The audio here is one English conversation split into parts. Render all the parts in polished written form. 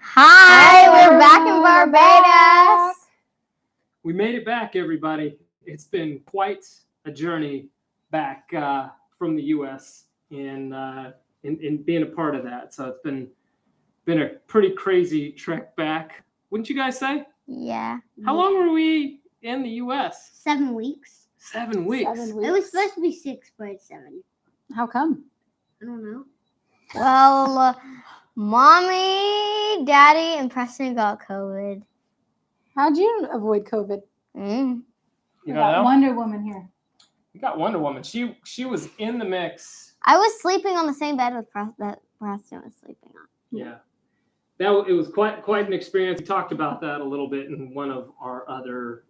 Hi, we're back in Barbados. We made it back, everybody. It's been quite a journey back from the U.S. in being a part of that. So it's been a pretty crazy trek back. Wouldn't you guys say? Yeah. How long were we in the U.S.? 7 weeks. 7 weeks. 7 weeks. It was supposed to be 6, but it's 7. How come? I don't know. Well, Mommy, Daddy, and Preston got COVID. How'd you avoid COVID? You We know, got Wonder Woman here. we got Wonder Woman. She was in the mix. I was sleeping on the same bed with that Preston was sleeping on. Yeah. It was quite an experience. We talked about that a little bit in one of our other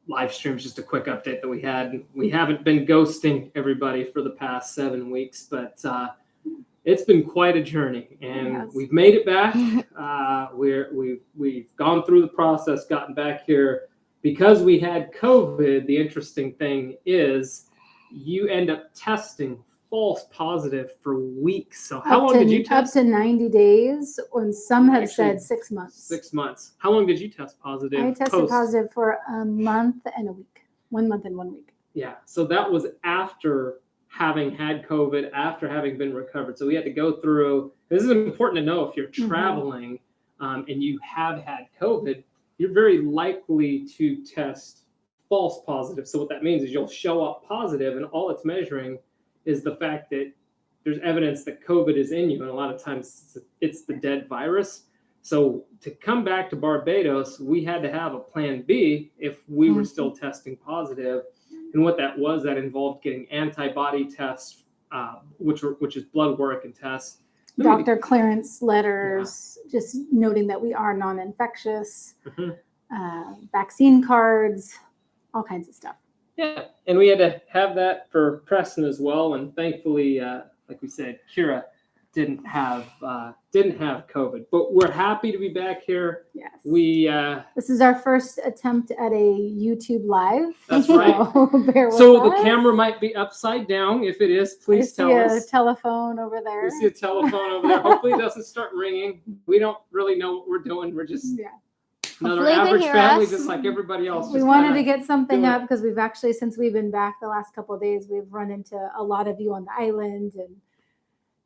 live streams, just a quick update that we had. We haven't been ghosting everybody for the past 7 weeks, but it's been quite a journey, and we've made it back. We've gone through the process, gotten back here. Because we had COVID, the interesting thing is you end up testing false positive for weeks. So how long did you test? Up to 90 days, and some have Actually, said 6 months. 6 months. How long did you test positive? I tested positive for a month and a week. 1 month and 1 week. Yeah. So that was after having had COVID, after having been recovered. So we had to go through. This is important to know if you're traveling and you have had COVID, you're very likely to test false positive. So what that means is you'll show up positive, and all it's measuring is the fact that there's evidence that COVID is in you. And a lot of times it's the dead virus. So to come back to Barbados, we had to have a plan B if we were still testing positive. And what that was, that involved getting antibody tests, which is blood work and tests. Doctor clearance letters, just noting that we are non-infectious, vaccine cards, all kinds of stuff. Yeah, and we had to have that for Preston as well. And thankfully, like we said, Kira didn't have COVID. But we're happy to be back here. Yes. This is our first attempt at a YouTube live. That's right. So the camera might be upside down. If it is, please tell us. We see a telephone over there. We see a telephone over there. Hopefully it doesn't start ringing. We don't really know what we're doing. We're just another average family, just like everybody else. We wanted to get something up because we've actually, since we've been back the last couple of days, we've run into a lot of you on the island, and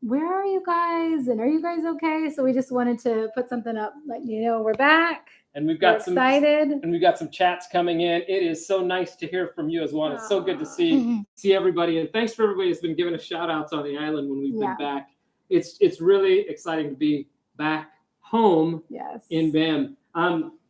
where are you guys? And are you guys okay? So we just wanted to put something up, letting you know we're back. And we've got excited. And we've got some chats coming in. It is so nice to hear from you as well. It's so good to see everybody. And thanks for everybody who's been giving us shout outs on the island when we've been back. It's really exciting to be back home in BAM.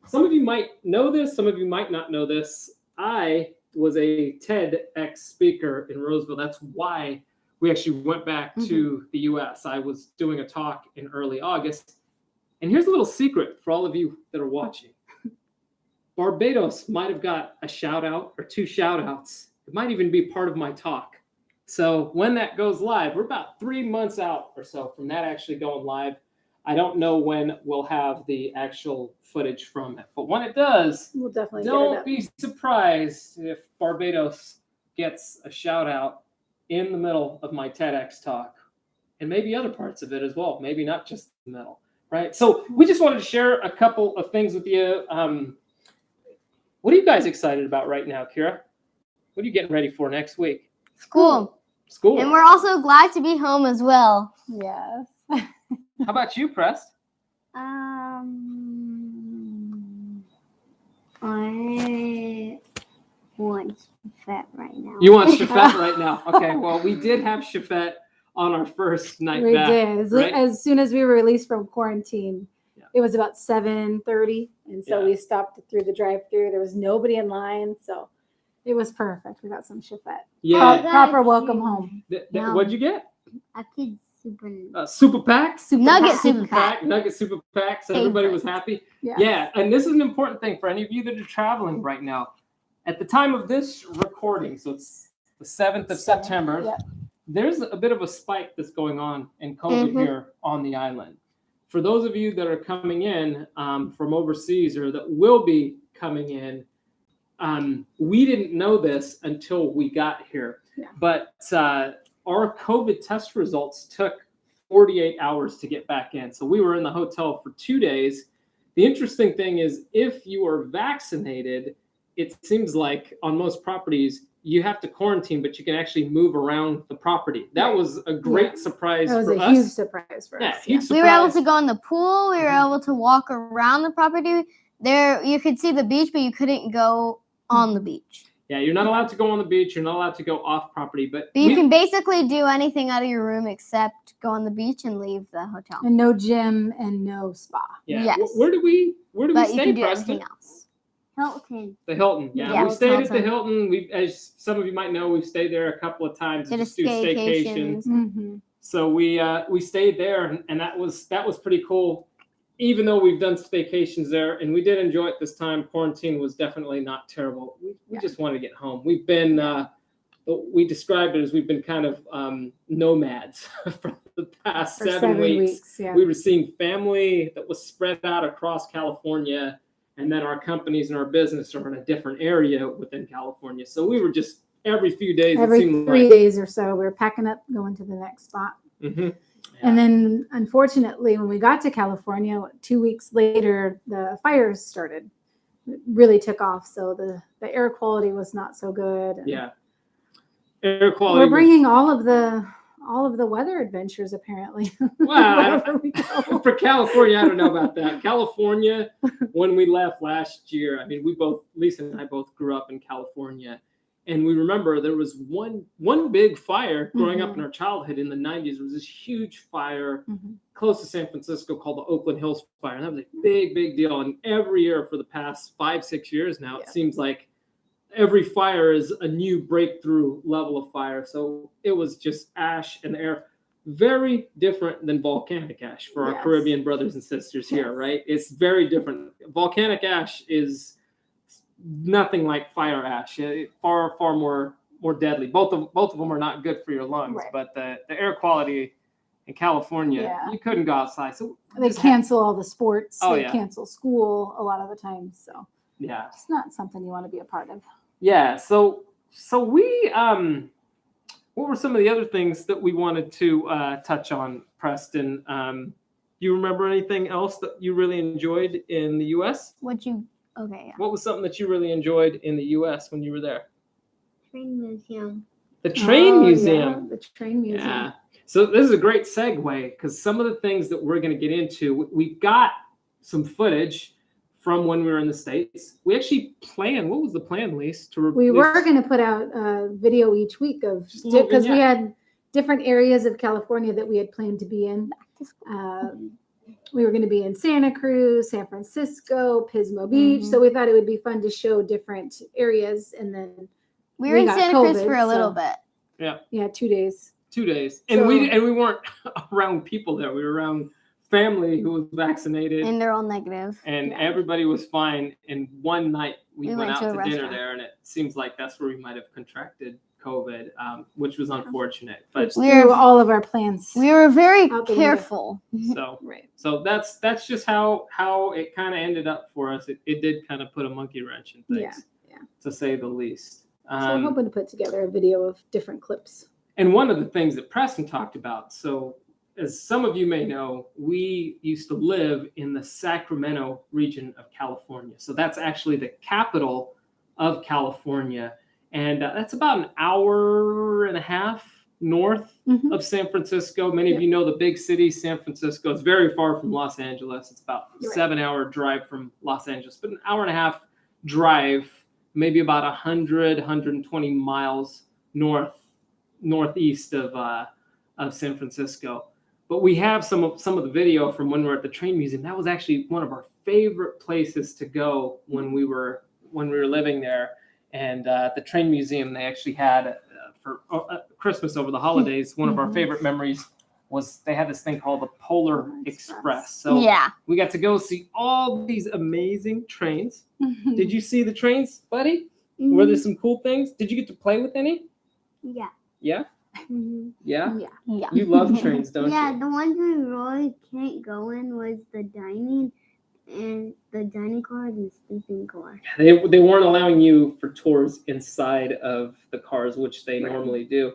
Some of you might know this, some of you might not know this. I was a TEDx speaker in Roseville. That's why we actually went back to the U.S. I was doing a talk in early August. And here's a little secret for all of you that are watching. Barbados might have got a shout out or 2 shout outs. It might even be part of my talk. So when that goes live, we're about 3 months out or so from that actually going live. I don't know when we'll have the actual footage from it, but when it does, we'll definitely don't be surprised if Barbados gets a shout out in the middle of my TEDx talk, and maybe other parts of it as well. Maybe not just the middle, right? So we just wanted to share a couple of things with you. What are you guys excited about right now, Kira? What are you getting ready for next week? School. And we're also glad to be home as well. Yes. How about you, Press? I want Shafet right now. You want Shafet right now? Okay, well, we did have Shafet on our first night back. We did. Right? As soon as we were released from quarantine, it was about 7:30. And so we stopped through the drive-thru. There was nobody in line. So it was perfect. We got some Shafet. Yeah. Proper welcome home. What'd you get? A kid's super pack? Nugget super pack. Nugget super pack. So everybody was happy. Yeah. And this is an important thing for any of you that are traveling right now. At the time of this recording, so it's the 7th of September, there's a bit of a spike that's going on in COVID here on the island. For those of you that are coming in from overseas or that will be coming in, we didn't know this until we got here. But our COVID test results took 48 hours to get back in. So we were in the hotel for 2 days. The interesting thing is, if you are vaccinated, it seems like on most properties, you have to quarantine, but you can actually move around the property. That was a great surprise for us. That was a huge surprise for us. Huge surprise. We were able to go in the pool. We were able to walk around the property. There, you could see the beach, but you couldn't go on the beach. Yeah, you're not allowed to go on the beach. You're not allowed to go off property. But you can basically do anything out of your room except go on the beach and leave the hotel. And no gym and no spa. Yeah. Yes. Where do we stay, you can do Preston? everything else. Hilton. The Hilton. Yeah, Yeah, we stayed at the Hilton. Hilton. We, as some of you might know, we've stayed there a couple of times to just do staycations. Mm-hmm. So we stayed there, and that was pretty cool. Even though we've done staycations there, and we did enjoy it this time, quarantine was definitely not terrible. We just wanted to get home. We've been, we described it as we've been kind of nomads for the past 7 weeks. Yeah. We were seeing family that was spread out across California, and then our companies and our business are in a different area within California. So we were just every few days. Every it seemed 3 like, days or so, we were packing up, going to the next spot. Mm-hmm. And then, unfortunately, when we got to California, 2 weeks later, the fires started. It really took off. So the air quality was not so good. And Yeah, air quality. we're bringing all of the weather adventures apparently. Wow, Wherever we go. for California, I don't know about that. California, when we left last year, I mean, Lisa and I both grew up in California. And we remember there was one big fire growing up in our childhood in the 90s. There was this huge fire close to San Francisco called the Oakland Hills Fire. And that was a big, big deal. And every year for the past 5-6 years now, it seems like every fire is a new breakthrough level of fire. So it was just ash and air. Very different than volcanic ash for our Caribbean brothers and sisters here, right? It's very different. Volcanic ash is nothing like fire ash. Far more deadly. Both of them are not good for your lungs, but the air quality in California, you couldn't go outside. So they cancel all the sports. Oh, they cancel school a lot of the time. So yeah, it's not something you want to be a part of. Yeah. So we what were some of the other things that we wanted to touch on, Preston? You remember anything else that you really enjoyed in the U.S.? What was something that you really enjoyed in the U.S. when you were there? Train museum. The train museum. Yeah, the train museum. Yeah. So this is a great segue because some of the things that we're going to get into, we've got some footage from when we were in the States. We actually planned. What was the plan, Lise? We were going to put out a video each week of, because we had different areas of California that we had planned to be in. We were going to be in Santa Cruz, San Francisco, Pismo Beach. So we thought it would be fun to show different areas. And then we were in Santa Cruz for a little bit. Yeah. Yeah, 2 days. 2 days. And we weren't around people there. We were around family who was vaccinated. And they're all negative. And everybody was fine. And one night we went out to dinner there, and it seems like that's where we might have contracted COVID, which was unfortunate. But we were all of our plans. We were very careful. So that's just how it kind of ended up for us. It did kind of put a monkey wrench in things, to say the least. So I'm hoping to put together a video of different clips. And one of the things that Preston talked about, so as some of you may know, we used to live in the Sacramento region of California. So that's actually the capital of California. And that's about an hour and a half north of San Francisco. Many of you know the big city, San Francisco. It's very far from Los Angeles. It's about a 7-hour drive from Los Angeles, but an hour and a half drive, maybe about 120 miles northeast of San Francisco. But we have some of the video from when we were at the train museum. That was actually one of our favorite places to go when we were living there. And the train museum, they actually had for Christmas over the holidays. One of our favorite memories was they had this thing called the Polar Express. So we got to go see all these amazing trains. Did you see the trains, buddy? Were there some cool things? Did you get to play with any? Yeah. Yeah? Yeah? Yeah. You love trains, don't you? Yeah, the ones we really can't go in was the dining cars and sleeping cars. They weren't allowing you for tours inside of the cars, which they normally do.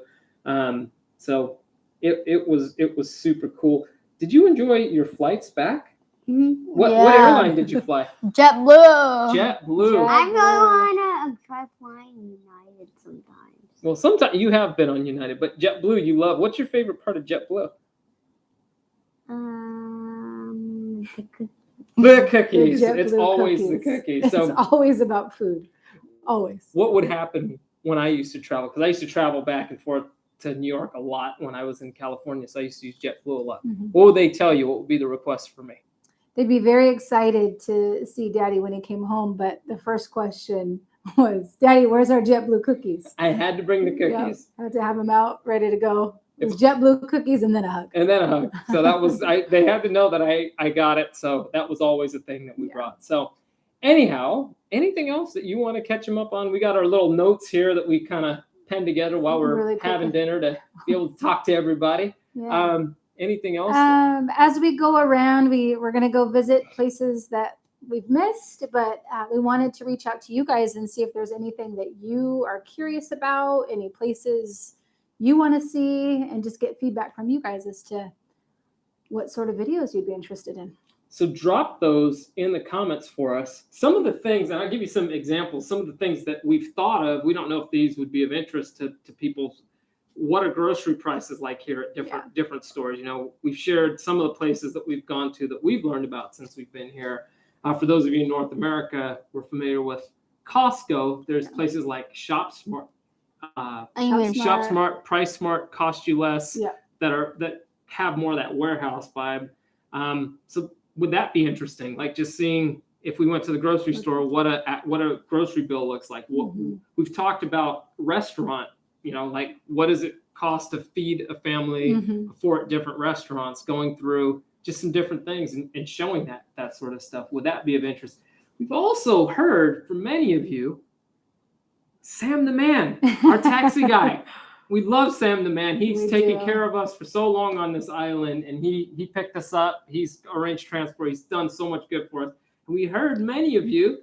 So it was super cool. Did you enjoy your flights back? Mhm. What Yeah. airline did you fly? JetBlue. JetBlue. I really want to try flying United sometimes. Well, sometimes you have been on United, but JetBlue you love. What's your favorite part of JetBlue? The cookies. The cookies. The It's JetBlue always the cookies. cookies. It's So always about food. Always. what would happen when I used to travel? Because I used to travel back and forth to New York a lot when I was in California, so I used to use JetBlue a lot. Mhm. What would they tell you? What would be the request for me? They'd be very excited to see Daddy when he came home, but the first question was, Daddy, where's our JetBlue cookies? I had to bring the cookies. I had to have them out, ready to go. It was If- JetBlue cookies and then a hug. And then a hug. So that was they had to know that I got it. So that was always a thing that we Yeah. brought. So anyhow, anything else that you want to catch them up on? We got our little notes here that we kind of penned together while we're Really having quickly. dinner to be able to talk to everybody. Yeah. Anything else? As we go around, we're going to go visit places that we've missed, but we wanted to reach out to you guys and see if there's anything that you are curious about, any places you want to see, and just get feedback from you guys as to what sort of videos you'd be interested in. So drop those in the comments for us. Some of the things, and I'll give you some examples, some of the things that we've thought of. We don't know if these would be of interest to people. What are grocery prices like here at different stores? You know, we've shared some of the places that we've gone to that we've learned about since we've been here. For those of you in North America, we're familiar with Costco. There's places like ShopSmart, ShopSmart, PriceSmart, Cost You Less, that have more of that warehouse vibe. So would that be interesting? Like just seeing if we went to the grocery store, what a grocery bill looks like. We've talked about restaurant. You know, like what does it cost to feed a family 4 different restaurants, going through just some different things and showing that sort of stuff. Would that be of interest? We've also heard from many of you, Sam the Man, our taxi guy. We love Sam the Man. He's taken care of us for so long on this island, and he picked us up. He's arranged transport. He's done so much good for us. And we heard many of you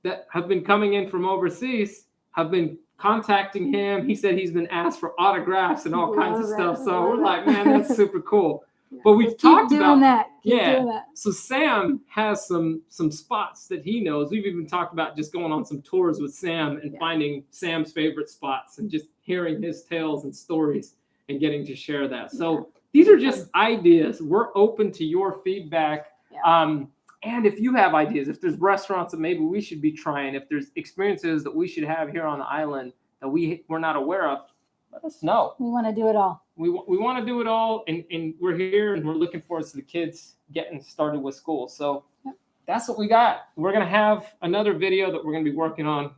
that have been coming in from overseas have been contacting him. He said he's been asked for autographs and all kinds of stuff. So we're like, man, that's super cool. But we've talked about that. Keep doing that. So Sam has some spots that he knows. We've even talked about just going on some tours with Sam and finding Sam's favorite spots and just hearing his tales and stories and getting to share that. So these are just ideas. We're open to your feedback. And if you have ideas, if there's restaurants that maybe we should be trying, if there's experiences that we should have here on the island that we're not aware of, let us know. We want to do it all. We want to do it all, and we're here, and we're looking forward to the kids getting started with school. So that's what we got. We're going to have another video that we're going to be working on.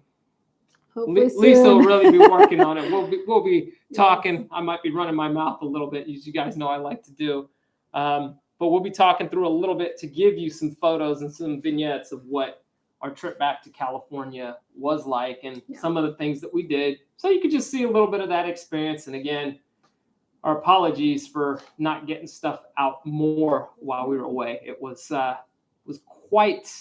Lisa will really be working on it. We'll be talking. I might be running my mouth a little bit, as you guys know I like to do. But we'll be talking through a little bit to give you some photos and some vignettes of what our trip back to California was like and some of the things that we did. So you could just see a little bit of that experience. And again, our apologies for not getting stuff out more while we were away. It was quite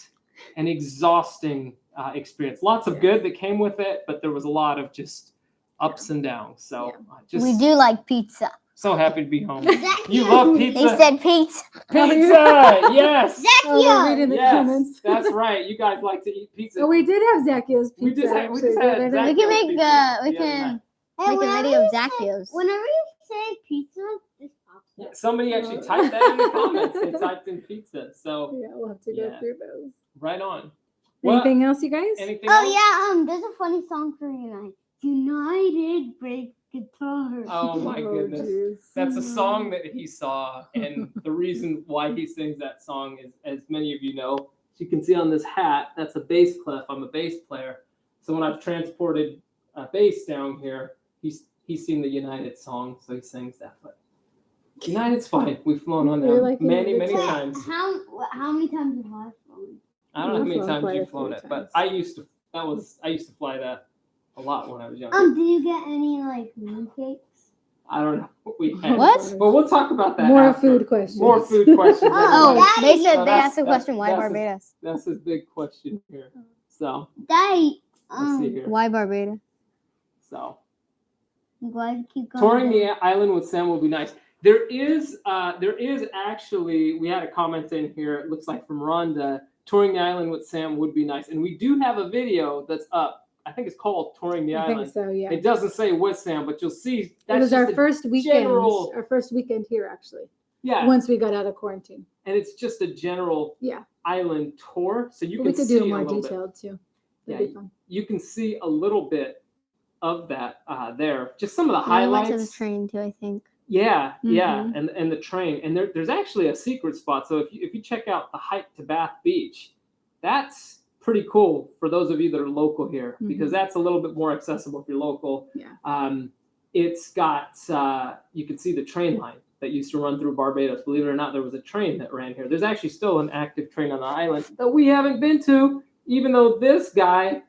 an exhausting experience. Lots of good that came with it, but there was a lot of just ups and downs. So we do like pizza. So happy to be home. You love pizza. They said pizza. Pizza, yes. Yes, that's right. You guys like to eat pizza. Oh, we did have Zacchaeus pizza. We can make a video of Zacchaeus. Whenever you say pizza, this pops up. Somebody actually typed that in the comments. They typed in pizza. So we'll have to go through those. Right on. Anything else, you guys? Anything else? There's a funny song for United. United break guitar. Oh my goodness. Geez. That's a song that he saw, and the reason why he sings that song is, as many of you know, as you can see on this hat, that's a bass clef. I'm a bass player. So when I've transported a bass down here, he's seen the United song, so he sings that. But United's fine. We've flown on there many times. How many times have I flown? I don't know how many times you've flown it, but I used to fly that a lot when I was younger. Did you get any mooncakes? I don't know what we had. What? But we'll talk about that. More after. food questions. More food questions. They said So they asked the question, why that's Barbados? That's his big question here. So Daddy, let's see here. Why Barbados? So Glad keep going. Touring the island with Sam will be nice. There is actually, we had a comment in here, it looks like from Rhonda, touring the island with Sam would be nice. And we do have a video that's up. I think it's called Touring the I Island. think so, yeah. It doesn't say with Sam, but you'll see. It was our first weekend. general- Our first weekend here, actually. Yeah. Once we got out of quarantine. And it's just a general island tour. So you But can we could see do it more a little detailed too. Yeah, That'd be fun. You can see a little bit of that there. Just some of the And we highlights. went to the train too, I think. Yeah, yeah, Mhm. and the train, and there's actually a secret spot. So if you check out the hike to Bath Beach, that's pretty cool for those of you that are local here, because that's a little bit more accessible if you're local. Yeah. It's got you can see the train line that used to run through Barbados. Believe it or not, there was a train that ran here. There's actually still an active train on the island that we haven't been to, even though this guy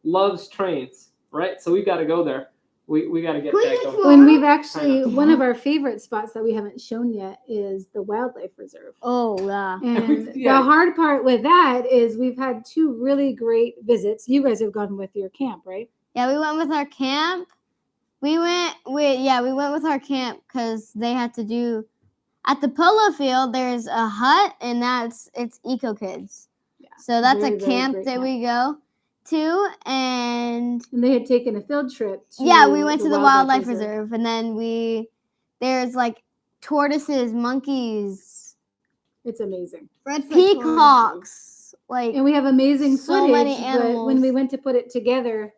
loves trains, right? So we got to go there. We got to get that going. When we've actually, one of our favorite spots that we haven't shown yet is the wildlife reserve. Oh, yeah. And Yeah. the hard part with that is we've had 2 really great visits. You guys have gone with your camp, right? Yeah, we went with our camp. We went with our camp because they had to do at the polo field. There's a hut, and it's Eco Kids. Yeah. So that's Very, a very camp great that camp. we go to, and And they had taken a field trip to we went to the wildlife reserve, and then there's like tortoises, monkeys, It's amazing. peacocks, like And we have amazing So footage. many But when animals. we went to put it together,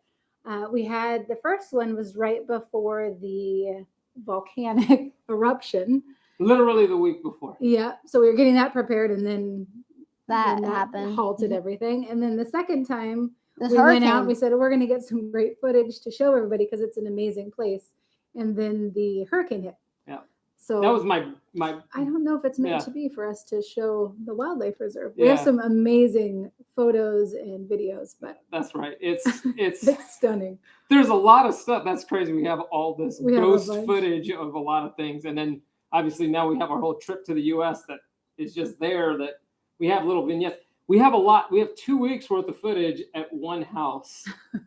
we had the first one was right before the volcanic eruption. Literally the week before. Yeah. So we were getting that prepared, and then that then happened. halted everything. And then the second time, The we went out hurricane. and we said, we're going to get some great footage to show everybody because it's an amazing place. And then the hurricane hit. Yeah. So That was my I don't know if it's meant Yeah. to be for us to show the wildlife reserve. We have some amazing photos and videos, but that's right. It's it's stunning. there's a lot of stuff. That's crazy. We have all this We have a ghost bunch. footage of a lot of things. And then obviously now we have our whole trip to the US that is just there, that we have little vignettes. We have a lot. We have 2 weeks worth of footage at one house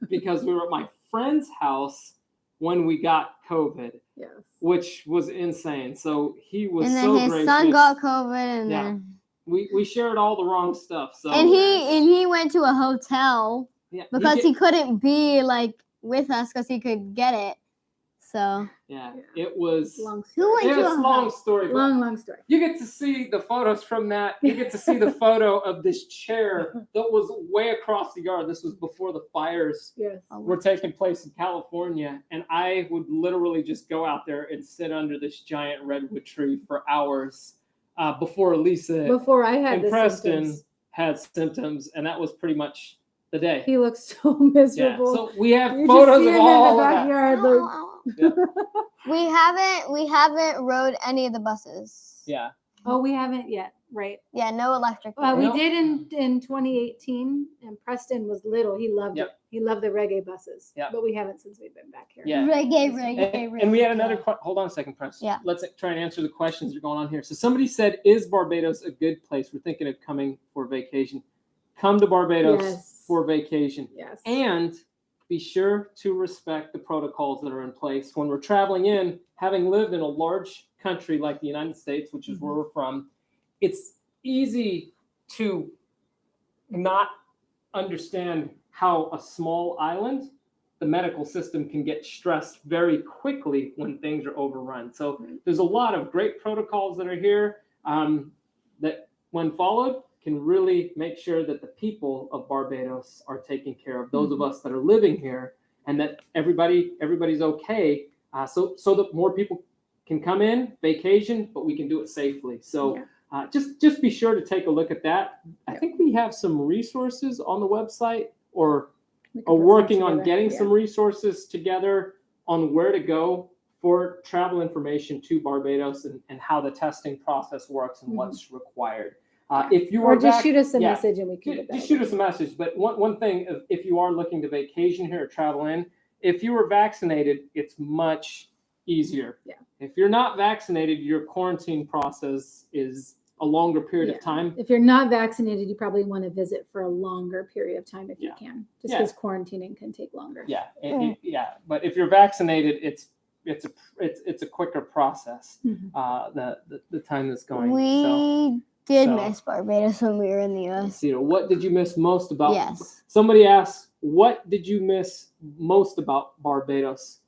because we were at my friend's house when we got COVID, Yes. which was insane. So he was and then so his gracious. son got COVID, and Yeah. then We shared all the wrong stuff. So and he went to a hotel yeah, because he couldn't be like with us because he could get it. So yeah, Yeah. it was Long Who story. went to it's a a long story. but Long story. You get to see the photos from that. You get to see the photo of this chair that was way across the yard. This was before the fires Yes. were taking place in California. And I would literally just go out there and sit under this giant redwood tree for hours before Lisa Before I had and the Preston symptoms, had symptoms. And that was pretty much the day. he looked so Yeah. miserable. So we have You're photos just seeing of him in all the of that. backyard. Like, Yeah. we haven't rode any of the buses. Yeah. oh, we haven't yet, right? Yeah, no electric. We Nope. did in 2018, and Preston was little. He loved Yep. it. He loved the reggae buses. Yep. But we haven't since we've been back here. Yeah. Reggae. And we had another hold on a second, Press. Yeah. Let's try and answer the questions that are going on here. So somebody said, is Barbados a good place? We're thinking of coming for vacation. Come to Barbados Yes. for vacation. Yes. And be sure to respect the protocols that are in place when we're traveling in. Having lived in a large country like the United States, which is where we're from, it's easy to not understand how a small island, the medical system can get stressed very quickly when things are overrun. So there's a lot of great protocols that are here that, when followed, can really make sure that the people of Barbados are taken care of, those of us that are living here, and that everybody's okay, so that more people can come in, vacation, but we can do it safely. So just be sure to take a look at that. I think we have some resources on the website, or We can are put some working on together. getting Yeah. some resources together on where to go for travel information to Barbados, and how the testing process works and what's required. If you Or are just back, shoot us a yeah, message and we can get that. just shoot us a message. But one thing, if you are looking to vacation here or travel in, if you are vaccinated, it's much easier. Yeah. If you're not vaccinated, your quarantine process is a longer period Yeah. of time. If you're not vaccinated, you probably want to visit for a longer period of time if you Yeah. can, just Yeah. because quarantining can take longer. Yeah, yeah. But if you're vaccinated, it's it's a quicker process. The time that's going. We did miss Barbados when we were in the US. What did you miss most about? Yes. Somebody asked, what did you miss most about Barbados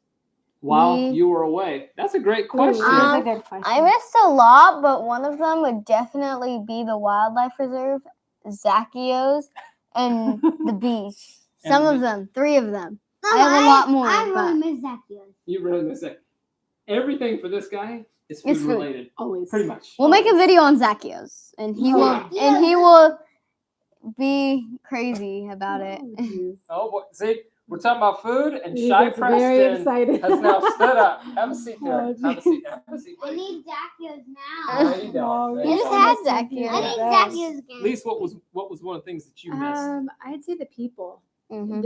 while you were away? That's a great question. That's a good question. I missed a lot, but one of them would definitely be the wildlife reserve, Zacchaeus, and the beach. Some of them, 3 of them. I have a lot more. I really miss Zacchaeus. You really miss it. Everything for this guy is food related. Always. Pretty much. We'll make a video on Zacchaeus, and he will be crazy about it. Oh boy, see, we're talking about food, and He Shy gets very Preston excited. has now stood up. Have a seat there. Oh, Have a seat. Have a seat, I buddy. need Zacchaeus No, now. you don't. You just had Zacchaeus. I need Zacchaeus again. At least what was one of the things that you missed? I'd say the people. Mhm.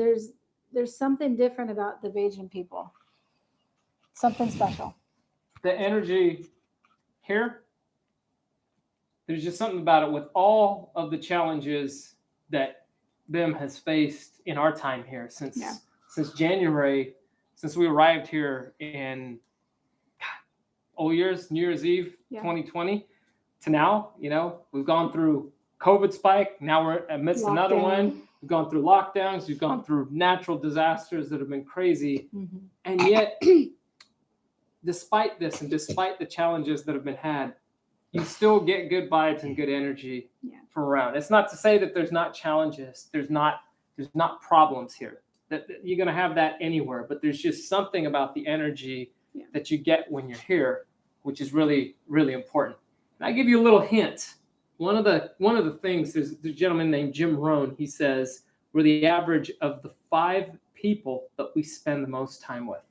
There's something different about the Bajan people. Something special. The energy here. There's just something about it with all of the challenges that them has faced in our time here since January, since we arrived here in New Year's Eve 2020 to now. We've gone through COVID spike. Now we're amidst another one. We've gone through lockdowns. We've gone through natural disasters that have been crazy. And yet, despite this and despite the challenges that have been had, you still get good vibes and good energy from around. It's not to say that there's not challenges. There's not problems here. That you're going to have that anywhere. But there's just something about the energy that you get when you're here, which is really, really important. And I give you a little hint. One of the things, there's a gentleman named Jim Rohn. He says we're the average of the 5 people that we spend the most time with.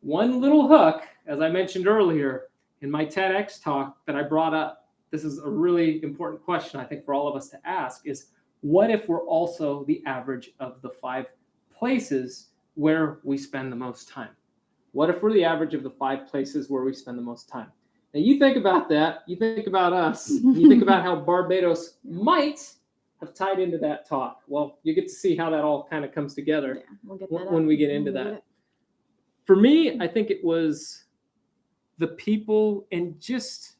One little hook, as I mentioned earlier in my TEDx talk that I brought up, this is a really important question I think for all of us to ask, is what if we're also the average of the 5 places where we spend the most time? What if we're the average of the 5 places where we spend the most time? Now you think about that, you think about us, you think about how Barbados might have tied into that talk. Well, you get to see how that all kind of comes together when we get into that. For me, I think it was the people, and just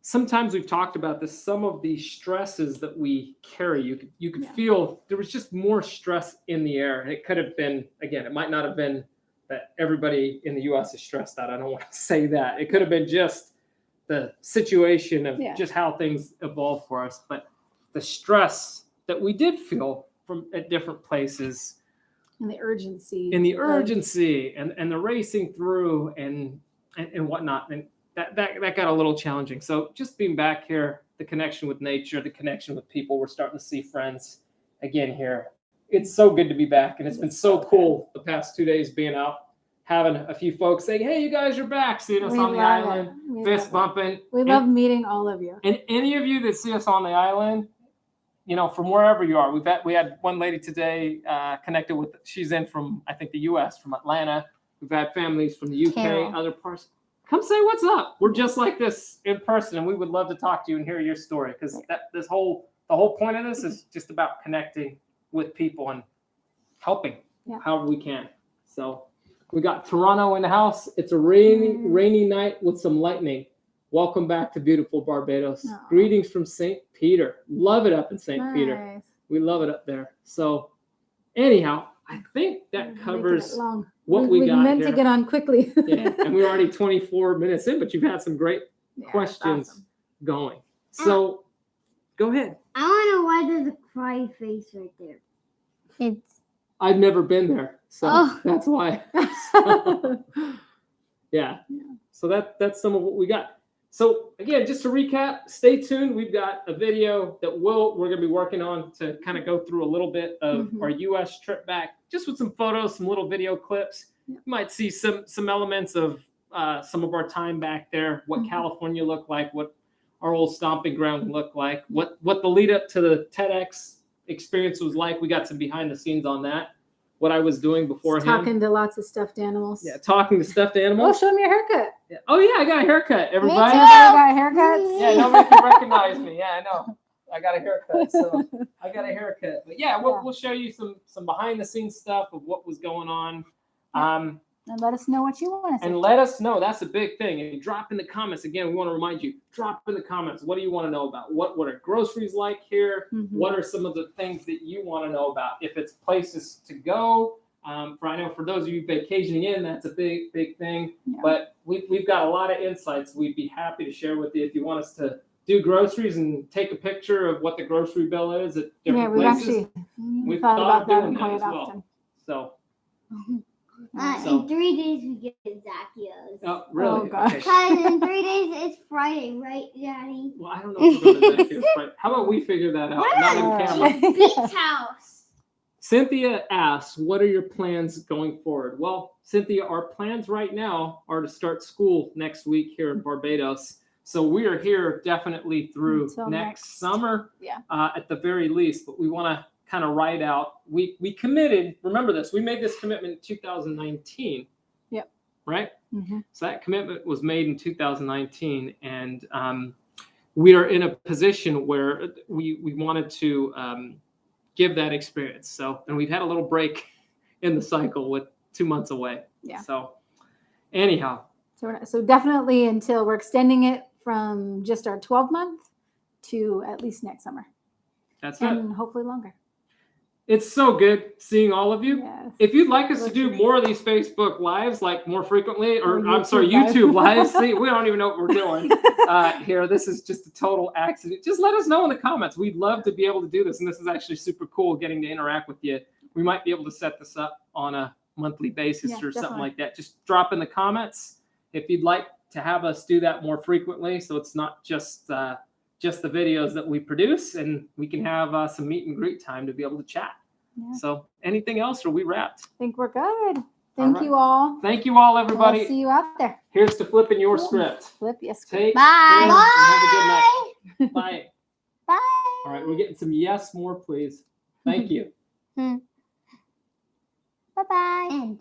sometimes we've talked about this, some of the stresses that we carry. You could feel there was just more stress in the air. And it could have been, again, it might not have been that everybody in the U.S. is stressed out. I don't want to say that. It could have been just the situation of just how things evolve for us. But the stress that we did feel from at different places. And the urgency. And the racing through and whatnot. And that got a little challenging. So just being back here, the connection with nature, the connection with people, we're starting to see friends again here. It's so good to be back, and it's been so cool the past 2 days being out, having a few folks saying, "Hey, you guys are back," seeing us on the island, fist bumping. We love meeting all of you. And any of you that see us on the island, from wherever you are, we had one lady today connected with. She's in from I think the U.S. from Atlanta. We've had families from the UK, other parts. Come say what's up. We're just like this in person, and we would love to talk to you and hear your story, because the whole point of this is just about connecting with people and helping however we can. So we got Toronto in the house. It's a rainy night with some lightning. Welcome back to beautiful Barbados. Aww. Greetings from St. Peter. Love it up in St. Peter. We love it up there. So anyhow, I think that covers what we got meant here. To get on quickly. And we're already 24 minutes in, but you've had some great questions going. So go ahead. I want to know why there's a cry face right there. I've never been there, so that's why. So that's some of what we got. So again, just to recap, stay tuned. We've got a video that we're going to be working on to kind of go through a little bit of our U.S. trip back, just with some photos, some little video clips. You might see some elements of some of our time back there, what California looked like, what our old stomping ground looked like, what the lead up to the TEDx experience was like. We got some behind the scenes on that, what I was doing beforehand. Talking to lots of stuffed animals. Yeah, talking to stuffed animals. Oh, show me your haircut. Yeah. Oh yeah, I got a haircut, everybody. Me too. I got haircuts. Yeah, nobody can recognize me. Yeah, I know. I got a haircut, so I got a haircut. But yeah, we'll show you some behind the scenes stuff of what was going on. And let us know what you want to say. And let us know. That's a big thing. And drop in the comments. Again, we want to remind you, drop in the comments. What do you want to know about? What are groceries like here? What are some of the things that you want to know about? If it's places to go, I know for those of you vacationing in, that's a big thing. Yeah. But we've got a lot of insights we'd be happy to share with you if you want us to do groceries and take a picture of what the grocery bill is at different places. We've thought about that quite as well. So. In 3 days we get Zacchaeus. Oh, really? Oh, gosh. Because in 3 days it's Friday, right, Daddy? Well, I don't know if we're going to Zacchaeus Friday. How about we figure that out? Not in camera. Beach house. Cynthia asks, what are your plans going forward? Well, Cynthia, our plans right now are to start school next week here in Barbados. So we are here definitely through next summer, at the very least. But we want to kind of ride out. We committed, remember this, we made this commitment in 2019. Yep. Right? Mm-hmm. So that commitment was made in 2019. And we are in a position where we wanted to give that experience. So, and we've had a little break in the cycle with 2 months away. Yeah. So anyhow. So definitely until we're extending it from just our 12-month to at least next summer. That's and hopefully longer. It's so good seeing all of you. Yes. If you'd like us to do more of these Facebook Lives, like more frequently, or YouTube Lives. See, we don't even know what we're doing here. This is just a total accident. Just let us know in the comments. We'd love to be able to do this. And this is actually super cool getting to interact with you. We might be able to set this up on a monthly basis or something like that. Just drop in the comments if you'd like to have us do that more frequently. So it's not just the videos that we produce, and we can have some meet and greet time to be able to chat. Yeah. So anything else, or we wrapped? I think we're good. Thank you all. Thank you all, everybody. We'll see you out there. Here's to flipping your script. Flip, yes. Take Bye. care. Have a good night. Bye. Bye. All right, we're getting some yes more, please. Thank you. Bye-bye. End.